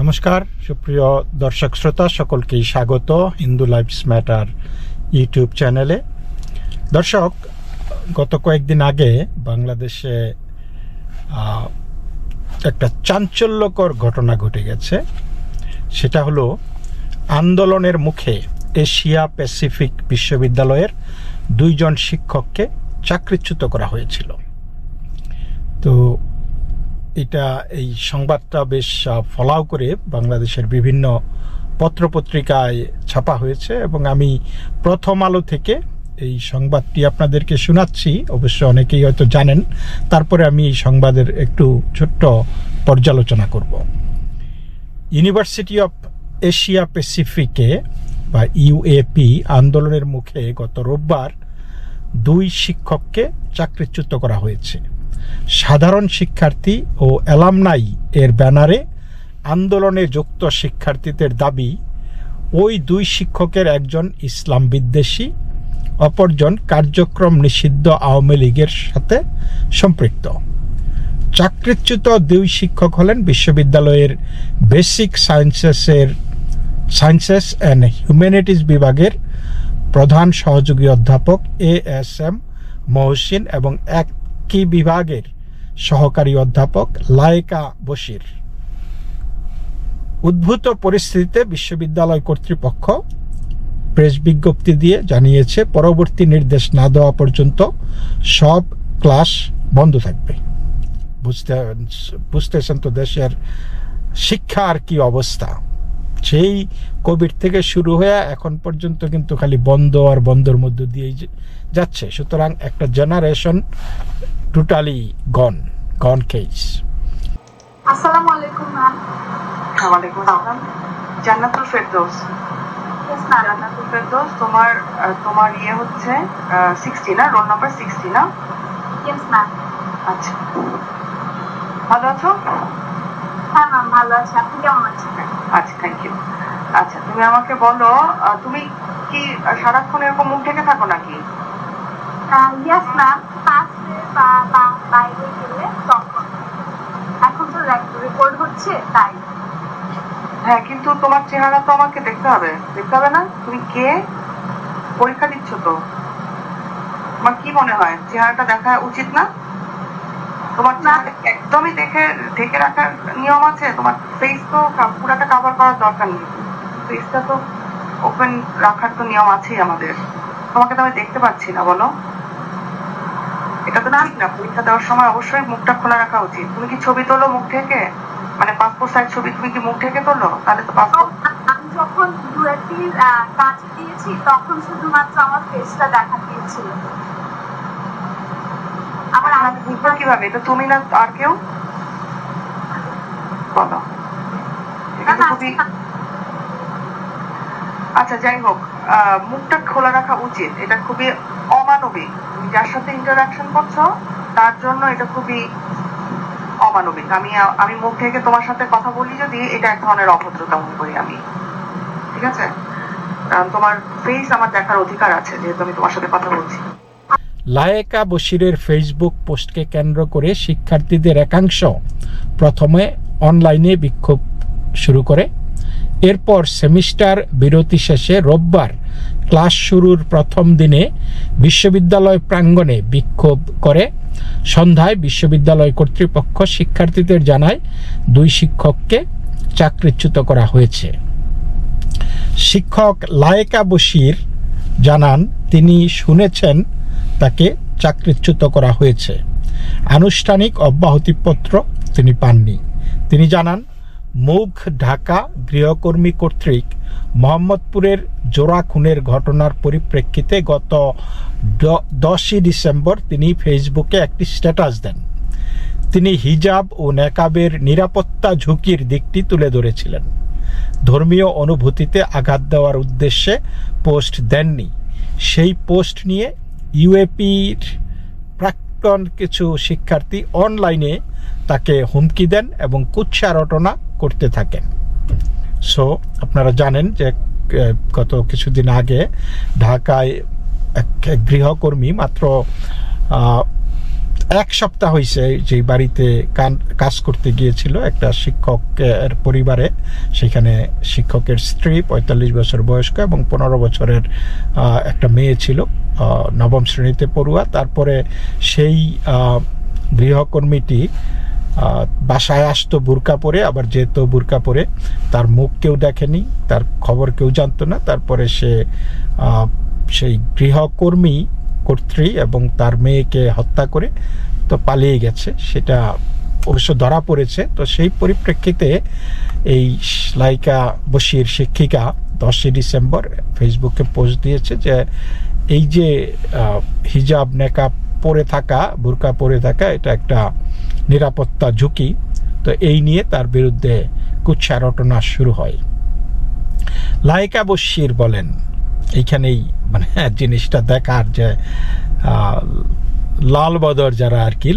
নমস্কার সুপ্রিয় দর্শক শ্রোতা সকলকেই স্বাগত হিন্দু লাইভস ম্যাটার ইউটিউব চ্যানেলে। দর্শক, গত কয়েকদিন আগে বাংলাদেশে একটা চাঞ্চল্যকর ঘটনা ঘটে গেছে। সেটা হলো আন্দোলনের মুখে এশিয়া প্যাসিফিক বিশ্ববিদ্যালয়ের 2 জন শিক্ষককে চাকরিচ্যুত করা হয়েছিল। তো এই সংবাদটা বেশ ফলাও করে বাংলাদেশের বিভিন্ন পত্রপত্রিকায় ছাপা হয়েছে এবং আমি প্রথম আলো থেকে এই সংবাদটি আপনাদেরকে শোনাচ্ছি। অবশ্য অনেকেই হয়তো জানেন, তারপরে আমি এই সংবাদের একটু ছোট্ট পর্যালোচনা করব। ইউনিভার্সিটি অফ এশিয়া প্যাসিফিকে বা ইউএপি আন্দোলনের মুখে গত রোববার 2 শিক্ষককে চাকরিচ্যুত করা হয়েছে। সাধারণ শিক্ষার্থী ও অ্যালামনাই এর ব্যানারে আন্দোলনে যুক্ত শিক্ষার্থীদের দাবি, ওই 2 শিক্ষকের একজন ইসলাম বিদ্বেষী, অপরজন কার্যক্রম নিষিদ্ধ আওয়ামী লীগের সাথে সম্পৃক্ত। চাকরিচ্যুত 2 শিক্ষক হলেন বিশ্ববিদ্যালয়ের বেসিক সায়েন্সেস অ্যান্ড হিউম্যানিটিজ বিভাগের প্রধান সহযোগী অধ্যাপক ASM মহসিন এবং একই বিভাগের সহকারী অধ্যাপক লায়েকা বশির। উদ্ভূত পরিস্থিতিতে বিশ্ববিদ্যালয় কর্তৃপক্ষ প্রেস বিজ্ঞপ্তি দিয়ে জানিয়েছে, পরবর্তী নির্দেশ না দেওয়া পর্যন্ত সব ক্লাস বন্ধ থাকবে। বুঝতেছেন তো দেশের শিক্ষার কি অবস্থা। সেই কোভিড থেকে শুরু হয়ে এখন পর্যন্ত কিন্তু খালি বন্ধ আর বন্ধের মধ্য দিয়েই যাচ্ছে। সুতরাং একটা জেনারেশন টোটালি গন কেস। আসসালামু আলাইকুম ম্যাম। ওয়ালাইকুম আসসালাম। জান্নাতুল ফেরদৌস। Yes ma'am. জান্নাতুল ফেরদৌস, তোমার ইয়ে হচ্ছে 60 না, রোল নাম্বার 60 না? Yes ma'am. আচ্ছা, ভালো আছো? হ্যাঁ ম্যাম, ভালো আছি। আপনি কেমন আছেন? আচ্ছা, থ্যাংক ইউ। আচ্ছা, তুমি আমাকে বলো, তুমি কি সারাক্ষণ এরকম মুখ ঢেকে থাকো নাকি? ইয়েস ম্যাম, ক্লাসে বা বাইরে গেলে তখন। এখন তো রেকর্ড হচ্ছে তাই। হ্যাঁ, কিন্তু তোমার চেহারা তো আমাকে দেখতে হবে না? তুমি কে? পরীক্ষা দিচ্ছ তো? তোমার কি মনে হয় চেহারাটা দেখা উচিত না? তোমার একদমই ঢেকে রাখার নিয়ম আছে? তোমার ফেস তো পুরাটা কভার করার দরকার নেই, ফেসটা তো ওপেন রাখার তো নিয়ম আছেই আমাদের। তোমাকে তো আমি দেখতে পাচ্ছি না, বলো। এটা তো ঠিক না। পরীক্ষা দেওয়ার সময় অবশ্যই মুখটা খোলা রাখা উচিত। তুমি কি ছবি তোলো মুখ ঢেকে? মানে পাসপোর্ট সাইজ ছবি তুমি কি মুখ ঢেকে তোলো? তাহলে তো পাসপোর্ট। আমি যখন ডুয়েটির কাজ দিয়েছি তখন শুধুমাত্র আমার ফেসটা দেখা দিয়েছিল। আমার আমাকে বুঝবো কিভাবে এটা তুমি না আর কেউ? বলো। এটা তো খুবই আচ্ছা, যাই হোক, মুখটা খোলা রাখা উচিত। এটা খুবই অমানবিক। তুমি যার সাথে ইন্টারাকশন করছো তার জন্য এটা খুবই অমানবিক। আমি মুখ থেকে তোমার সাথে কথা বলি যদি, এটা এক ধরনের অভদ্রতা মনে করি আমি। ঠিক আছে? কারণ তোমার ফেস আমার দেখার অধিকার আছে, যেহেতু আমি তোমার সাথে কথা বলছি। লায়েকা বশিরের ফেসবুক পোস্টকে কেন্দ্র করে শিক্ষার্থীদের একাংশ প্রথমে অনলাইনে বিক্ষোভ শুরু করে। এরপর সেমিস্টার বিরতি শেষে রোববার ক্লাস শুরুর প্রথম দিনে বিশ্ববিদ্যালয় প্রাঙ্গণে বিক্ষোভ করে। সন্ধ্যায় বিশ্ববিদ্যালয় কর্তৃপক্ষ শিক্ষার্থীদের জানায় 2 শিক্ষককে চাকরিচ্যুত করা হয়েছে। শিক্ষক লায়েকা বশির জানান, তিনি শুনেছেন তাকে চাকরিচ্যুত করা হয়েছে। আনুষ্ঠানিক অব্যাহতিপত্র তিনি পাননি। তিনি জানান, মুখ ঢাকা গৃহকর্মী কর্তৃক মোহাম্মদপুরের জোড়া খুনের ঘটনার পরিপ্রেক্ষিতে গত 10 ডিসেম্বর তিনি ফেসবুকে একটি স্ট্যাটাস দেন। তিনি হিজাব ও নেকাবের নিরাপত্তা ঝুঁকির দিকটি তুলে ধরেছিলেন। ধর্মীয় অনুভূতিতে আঘাত দেওয়ার উদ্দেশ্যে পোস্ট দেননি। সেই পোস্ট নিয়ে ইউএপির প্রাক্তন কিছু শিক্ষার্থী অনলাইনে তাকে হুমকি দেন এবং কুৎসা রটনা করতে থাকেন। সো আপনারা জানেন যে গত কিছুদিন আগে ঢাকায় এক গৃহকর্মী মাত্র এক সপ্তাহ হয়েছে যে বাড়িতে কাজ করতে গিয়েছিল একটা শিক্ষকের পরিবারে। সেখানে শিক্ষকের স্ত্রী ৪৫ বছর বয়স্ক এবং ১৫ বছরের একটা মেয়ে ছিল, নবম শ্রেণীতে পড়ুয়া। তারপরে সেই গৃহকর্মীটি বাসায় আসতো বোরকা পরে, আবার যেত বোরকা পরে, তার মুখ কেউ দেখেনি, তার খবর কেউ জানতো না। তারপরে সে সেই গৃহকর্মী কর্ত্রী এবং তার মেয়েকে হত্যা করে তো পালিয়ে গেছে, সেটা অবশ্য ধরা পড়েছে। তো সেই পরিপ্রেক্ষিতে এই লাইকা বশির শিক্ষিকা 10 ডিসেম্বর ফেসবুকে পোস্ট দিয়েছে যে এই যে হিজাব নেকাব পরে থাকা, বোরকা পরে থাকা, এটা একটা নিরাপত্তা ঝুঁকি। তো এই নিয়ে তার বিরুদ্ধে কুৎসা রটনা শুরু হয়। লাইকা বশির বলেন, এইখানেই মানে জিনিসটা দেখার যে লাল বদর যারা আর কি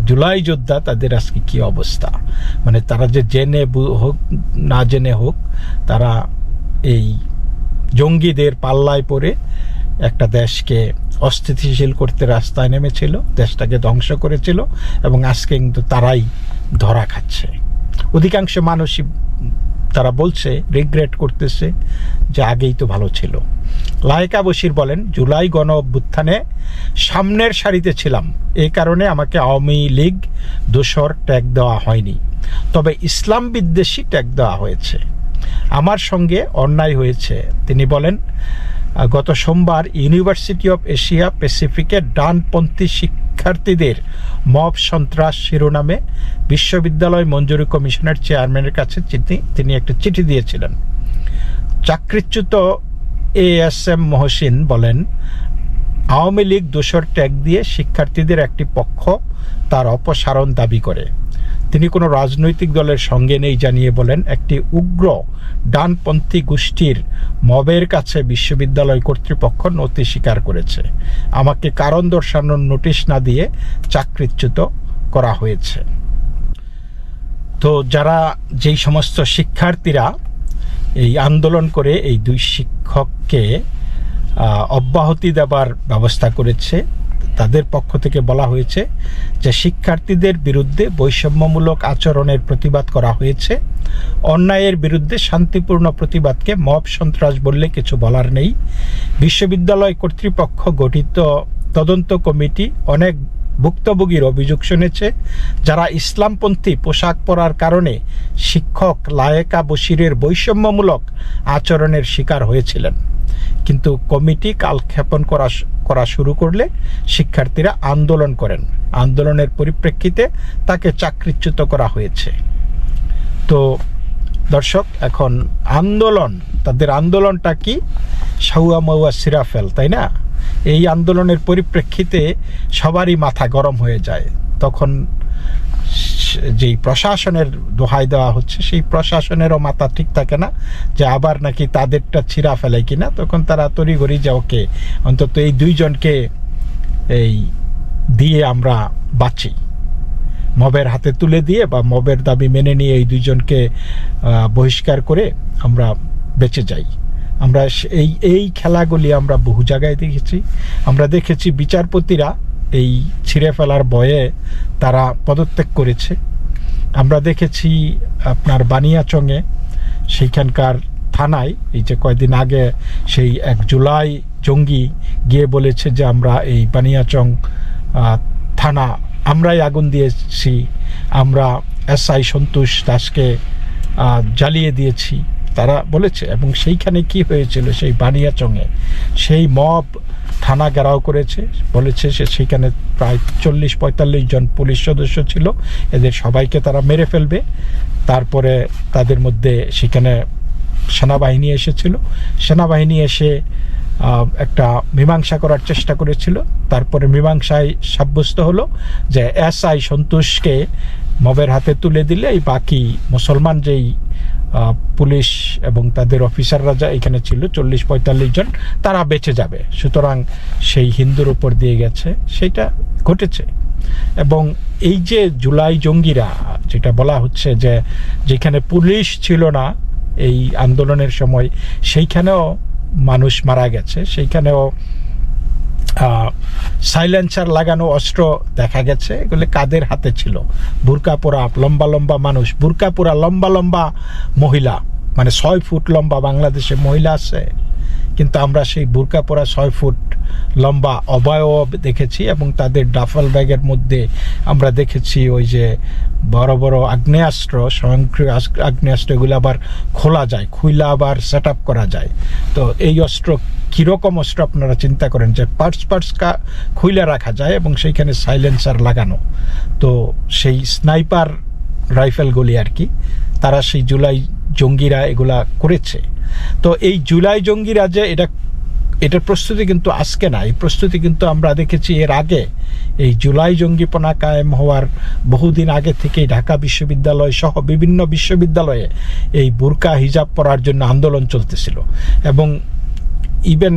জুলাই যোদ্ধা, তাদের আজকে কি অবস্থা। মানে তারা যে জেনে হোক না জেনে হোক, তারা এই জঙ্গিদের পাল্লায় পড়ে একটা দেশকে অস্থিতিশীল করতে রাস্তায় নেমেছিল, দেশটাকে ধ্বংস করেছিল, এবং আজকে কিন্তু তারাই ধরা খাচ্ছে। অধিকাংশ মানুষই তারা বলছে, রিগ্রেট করতেছে যে আগেই তো ভালো ছিল। লাইকা বশির বলেন, জুলাই গণ অভ্যুত্থানে সামনের সারিতে ছিলাম, এই কারণে আমাকে আওয়ামী লীগ দোসর ট্যাগ দেওয়া হয়নি, তবে ইসলাম বিদ্বেষী ট্যাগ দেওয়া হয়েছে। আমার সঙ্গে অন্যায় হয়েছে। তিনি বলেন, গত সোমবার ইউনিভার্সিটি অফ এশিয়া প্যাসিফিকের ডানপন্থী শিক্ষার্থীদের মব সন্ত্রাস শিরোনামে বিশ্ববিদ্যালয় মঞ্জুরি কমিশনের চেয়ারম্যানের কাছে তিনি একটা চিঠি দিয়েছিলেন। চাকরিচ্যুত ASM মহসিন বলেন, আওয়ামী লীগ দোসর ট্যাগ দিয়ে শিক্ষার্থীদের একটি পক্ষ তার অপসারণ দাবি করে। তিনি কোনো রাজনৈতিক দলের সঙ্গে নেই জানিয়ে বলেন, একটি উগ্র ডানপন্থী গোষ্ঠীর মবের কাছে বিশ্ববিদ্যালয় কর্তৃপক্ষ নতি স্বীকার করেছে। আমাকে কারণ দর্শানোর নোটিশ না দিয়ে চাকরিচ্যুত করা হয়েছে। তো যারা যেই সমস্ত শিক্ষার্থীরা এই আন্দোলন করে এই দুই শিক্ষককে অব্যাহতি দেবার ব্যবস্থা করেছে, তাদের পক্ষ থেকে বলা হয়েছে যে শিক্ষার্থীদের বিরুদ্ধে বৈষম্যমূলক আচরণের প্রতিবাদ করা হয়েছে। অন্যায়ের বিরুদ্ধে শান্তিপূর্ণ প্রতিবাদকে মব সন্ত্রাস বললে কিছু বলার নেই। বিশ্ববিদ্যালয় কর্তৃপক্ষ গঠিত তদন্ত কমিটি অনেক ভুক্তভোগীর অভিযোগ শুনেছে, যারা ইসলামপন্থী পোশাক পরার কারণে শিক্ষক লায়েকা বশিরের বৈষম্যমূলক আচরণের শিকার হয়েছিলেন। কিন্তু কমিটি কালক্ষেপণ করা শুরু করলে শিক্ষার্থীরা আন্দোলন করেন। আন্দোলনের পরিপ্রেক্ষিতে তাকে চাকরিচ্যুত করা হয়েছে। তো দর্শক, এখন আন্দোলন, তাদের আন্দোলনটা কি? সাউয়া মাউয়া সিরাফেল, তাই না? এই আন্দোলনের পরিপ্রেক্ষিতে সবারই মাথা গরম হয়ে যায়। তখন যেই প্রশাসনের দোহাই দেওয়া হচ্ছে, সেই প্রশাসনেরও মাথা ঠিক থাকে না যে আবার নাকি তাদেরটা ছিঁড়া ফেলে কিনা। তখন তারা তড়িঘড়ি যে ওকে অন্তত এই দুইজনকে এই দিয়ে আমরা বাঁচি, মবের হাতে তুলে দিয়ে বা মবের দাবি মেনে নিয়ে এই 2 জনকে বহিষ্কার করে আমরা বেঁচে যাই। আমরা এই খেলাগুলি আমরা বহু জায়গায় দেখেছি। আমরা দেখেছি বিচারপতিরা এই ছিঁড়ে ফেলার ভয়ে তারা পদত্যাগ করেছে। আমরা দেখেছি আপনার বানিয়াচংয়ে সেইখানকার থানায় এই যে কয়েকদিন আগে সেই 1 জুলাই জঙ্গি গিয়ে বলেছে যে আমরা এই বানিয়াচং থানা আমরাই আগুন দিয়েছি, আমরা SI সন্তোষ দাসকে জ্বালিয়ে দিয়েছি, তারা বলেছে। এবং সেইখানে কি হয়েছিল, সেই বানিয়াচংয়ে সেই মব থানা ঘেরাও করেছে, বলেছে সে সেইখানে প্রায় 40-45 জন পুলিশ সদস্য ছিল, এদের সবাইকে তারা মেরে ফেলবে। তারপরে তাদের মধ্যে সেখানে সেনাবাহিনী এসেছিল, সেনাবাহিনী এসে একটা মীমাংসা করার চেষ্টা করেছিল। তারপরে মীমাংসায় সাব্যস্ত হলো যে SI সন্তোষকে মবের হাতে তুলে দিলে এই বাকি মুসলমান যেই পুলিশ এবং তাদের অফিসাররা যা এখানে ছিল 40-45 জন, তারা বেঁচে যাবে। সুতরাং সেই হিন্দুর উপর দিয়ে গেছে, সেইটা ঘটেছে। এবং এই যে জুলাই জঙ্গিরা যেটা বলা হচ্ছে যে যেখানে পুলিশ ছিল না এই আন্দোলনের সময়, সেইখানেও মানুষ মারা গেছে, সেইখানেও সাইলেন্সার লাগানো অস্ত্র দেখা গেছে। এগুলি কাদের হাতে ছিল? বুরকা পরা লম্বা লম্বা মানুষ, বুরকা পরা লম্বা লম্বা মহিলা, মানে 6 ফুট লম্বা বাংলাদেশে মহিলা আছে, কিন্তু আমরা সেই বুরকা পরা 6 ফুট লম্বা অবয়ব দেখেছি। এবং তাদের ডাফল ব্যাগের মধ্যে আমরা দেখেছি ওই যে বড় বড় আগ্নেয়াস্ত্র, স্বয়ংক্রিয় আগ্নেয়াস্ত্র, এগুলো আবার খোলা যায়, খুইলা আবার সেট আপ করা যায়। তো এই অস্ত্র কীরকম অস্ত্র আপনারা চিন্তা করেন, যে পার্টস খুইলা রাখা যায় এবং সেইখানে সাইলেন্সার লাগানো। তো সেই স্নাইপার রাইফেলগুলি আর কি, তারা সেই জুলাই জঙ্গিরা এগুলা করেছে। তো এই জুলাই জঙ্গিরা যে এটার প্রস্তুতি কিন্তু আজকে না, এই প্রস্তুতি কিন্তু আমরা দেখেছি এর আগে। এই জুলাই জঙ্গিপনা কায়েম হওয়ার বহুদিন আগে থেকেই ঢাকা বিশ্ববিদ্যালয় সহ বিভিন্ন বিশ্ববিদ্যালয়ে এই বুরকা হিজাব পরার জন্য আন্দোলন চলতেছিল। এবং ইভেন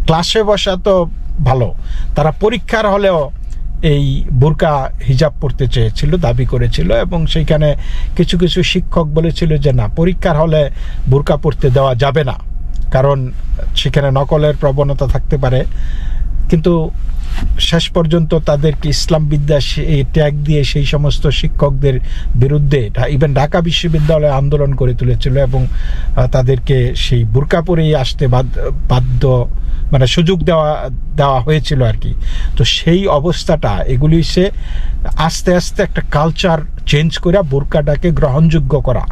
ক্লাসে বসা তো ভালো, তারা পরীক্ষার হলেও এই বুরকা হিজাব পড়তে চেয়েছিল, দাবি করেছিল। এবং সেইখানে কিছু কিছু শিক্ষক বলেছিল যে না, পরীক্ষার হলে বুরকা পড়তে দেওয়া যাবে না, কারণ সেখানে নকলের প্রবণতা থাকতে পারে। কিন্তু শেষ পর্যন্ত তাদেরকে ইসলাম বিদ্যা এই ট্যাগ দিয়ে সেই সমস্ত শিক্ষকদের বিরুদ্ধে ইভেন ঢাকা বিশ্ববিদ্যালয়ে আন্দোলন করে তুলেছিল এবং তাদেরকে সেই বুরকা পরেই আসতে বাধ্য, মানে সুযোগ দেওয়া হয়েছিল আর কি। তো সেই অবস্থাটা, এগুলি সে আস্তে আস্তে একটা কালচার চেঞ্জ করে বুরকাটাকে গ্রহণযোগ্য করা,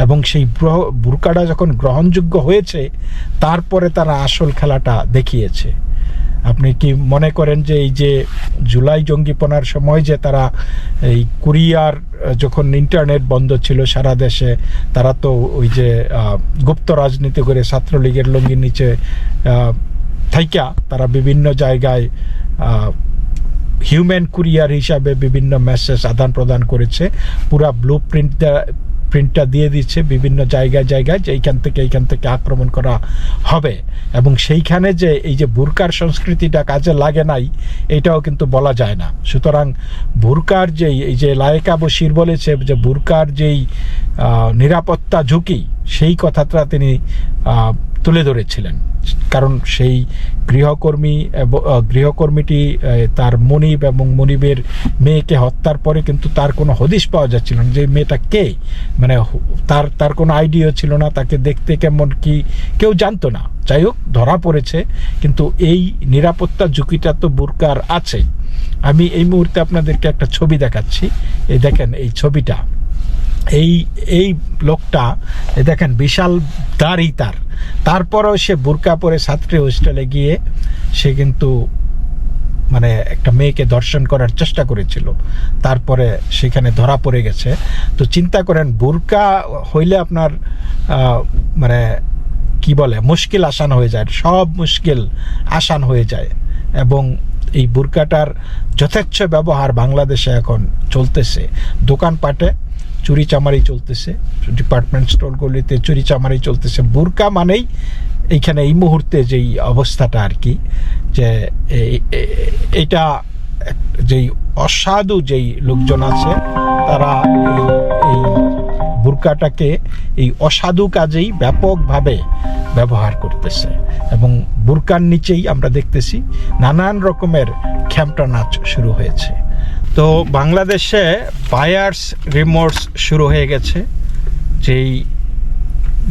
এবং সেই বুরকাটা যখন গ্রহণযোগ্য হয়েছে তারপরে তারা আসল খেলাটা দেখিয়েছে। আপনি কি মনে করেন যে এই যে জুলাই জঙ্গিপনার সময় যে তারা এই কুরিয়ার, যখন ইন্টারনেট বন্ধ ছিল সারা দেশে, তারা তো ওই যে গুপ্ত রাজনীতি করে ছাত্রলীগের লঙ্গির নিচে থাইকা তারা বিভিন্ন জায়গায় হিউম্যান কুরিয়ার হিসাবে বিভিন্ন মেসেজ আদান প্রদান করেছে। পুরা ব্লু প্রিন্টটা দিয়ে দিচ্ছে বিভিন্ন জায়গায় যে এইখান থেকে আক্রমণ করা হবে। এবং সেইখানে যে এই যে বুরকার সংস্কৃতিটা কাজে লাগে নাই, এটাও কিন্তু বলা যায় না। সুতরাং বুরকার এই যে লায়েকা বশির বলেছে যে বুরকার যেই নিরাপত্তা ঝুঁকি, সেই কথাটা তিনি তুলে ধরেছিলেন। কারণ সেই গৃহকর্মীটি তার মনিব এবং মনিবের মেয়েকে হত্যার পরে কিন্তু তার কোনো হদিশ পাওয়া যাচ্ছিল না যে মেয়েটা কে, মানে তার কোনো আইডিয়া ছিল না, তাকে দেখতে কেমন কি কেউ জানতো না। যাই হোক, ধরা পড়েছে, কিন্তু এই নিরাপত্তা ঝুঁকিটা তো বুরকার আছে। আমি এই মুহূর্তে আপনাদেরকে একটা ছবি দেখাচ্ছি। এই দেখেন এই ছবিটা, এই লোকটা দেখেন বিশাল দাড়ি তারপরেও সে বুরকা পরে ছাত্রী হোস্টেলে গিয়ে সে কিন্তু মানে একটা মেয়েকে ধর্ষণ করার চেষ্টা করেছিল, তারপরে সেখানে ধরা পড়ে গেছে। তো চিন্তা করেন, বুরকা হইলে আপনার মানে কি বলে, মুশকিল আসান হয়ে যায়, সব মুশকিল আসান হয়ে যায়। এবং এই বুরকাটার যথেচ্ছ ব্যবহার বাংলাদেশে এখন চলতেছে। দোকানপাটে চুরিচামারি চলতেছে, ডিপার্টমেন্ট স্টোরগুলিতে চুরিচামারি চলতেছে। বুরকা মানেই এইখানে এই মুহূর্তে যেই অবস্থাটা আর কি, যে এটা যেই অসাধু যেই লোকজন আছে, তারা এই বুরকাটাকে এই অসাধু কাজেই ব্যাপকভাবে ব্যবহার করতেছে। এবং বুরকার নিচেই আমরা দেখতেছি নানান রকমের খ্যামটা নাচ শুরু হয়েছে। তো বাংলাদেশে বায়ার্স রিমোর্স শুরু হয়ে গেছে। যেই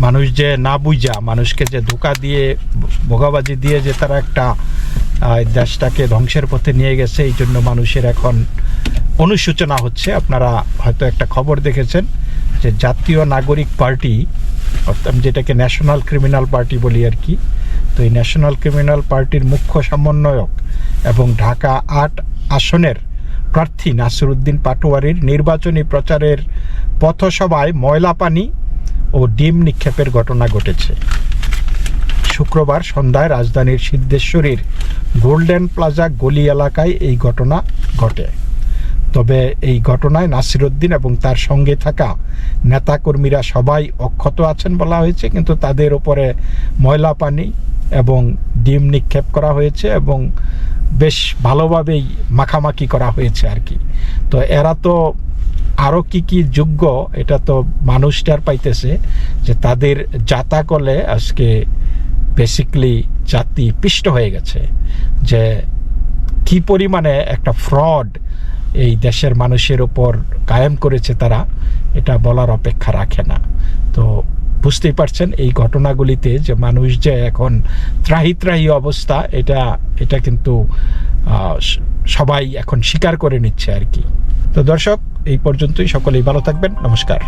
মানুষ যে না বুঝা, মানুষকে যে ধোঁকা দিয়ে, ভোগাবাজি দিয়ে যে তারা একটা দেশটাকে ধ্বংসের পথে নিয়ে গেছে, এই জন্য মানুষের এখন অনুশোচনা হচ্ছে। আপনারা হয়তো একটা খবর দেখেছেন যে জাতীয় নাগরিক পার্টি, অর্থাৎ যেটাকে ন্যাশনাল ক্রিমিনাল পার্টি বলি আর কি, তো এই ন্যাশনাল ক্রিমিনাল পার্টির মুখ্য সমন্বয়ক এবং ঢাকা ৮ আসনের প্রার্থী নাসিরউদ্দিন পাটোয়ারির নির্বাচনী প্রচারের পথসভায় ময়লা পানি ও ডিম নিক্ষেপের ঘটনা ঘটেছে। শুক্রবার সন্ধ্যায় রাজধানীর সিদ্ধেশ্বরীর গোল্ডেন প্লাজা গলি এলাকায় এই ঘটনা ঘটে। তবে এই ঘটনায় নাসিরউদ্দিন এবং তার সঙ্গে থাকা নেতাকর্মীরা সবাই অক্ষত আছেন বলা হয়েছে, কিন্তু তাদের উপরে ময়লা পানি এবং ডিম নিক্ষেপ করা হয়েছে এবং বেশ ভালোভাবেই মাখামাখি করা হয়েছে আর কি। তো এরা তো আরও কি যোগ্য, এটা তো মানুষটার পাইতেছে যে তাদের জাতাকলে আজকে বেসিকলি জাতি পিষ্ট হয়ে গেছে। যে কি পরিমাণে একটা ফ্রড এই দেশের মানুষের উপর কায়েম করেছে তারা, এটা বলার অপেক্ষা রাখে না। তো বুঝতেই পারছেন এই ঘটনাগুলিতে যে মানুষ যে এখন ত্রাহি অবস্থা, এটা কিন্তু সবাই এখন স্বীকার করে নিচ্ছে আর কি। তো দর্শক, এই পর্যন্তই। সকলেই ভালো থাকবেন। নমস্কার।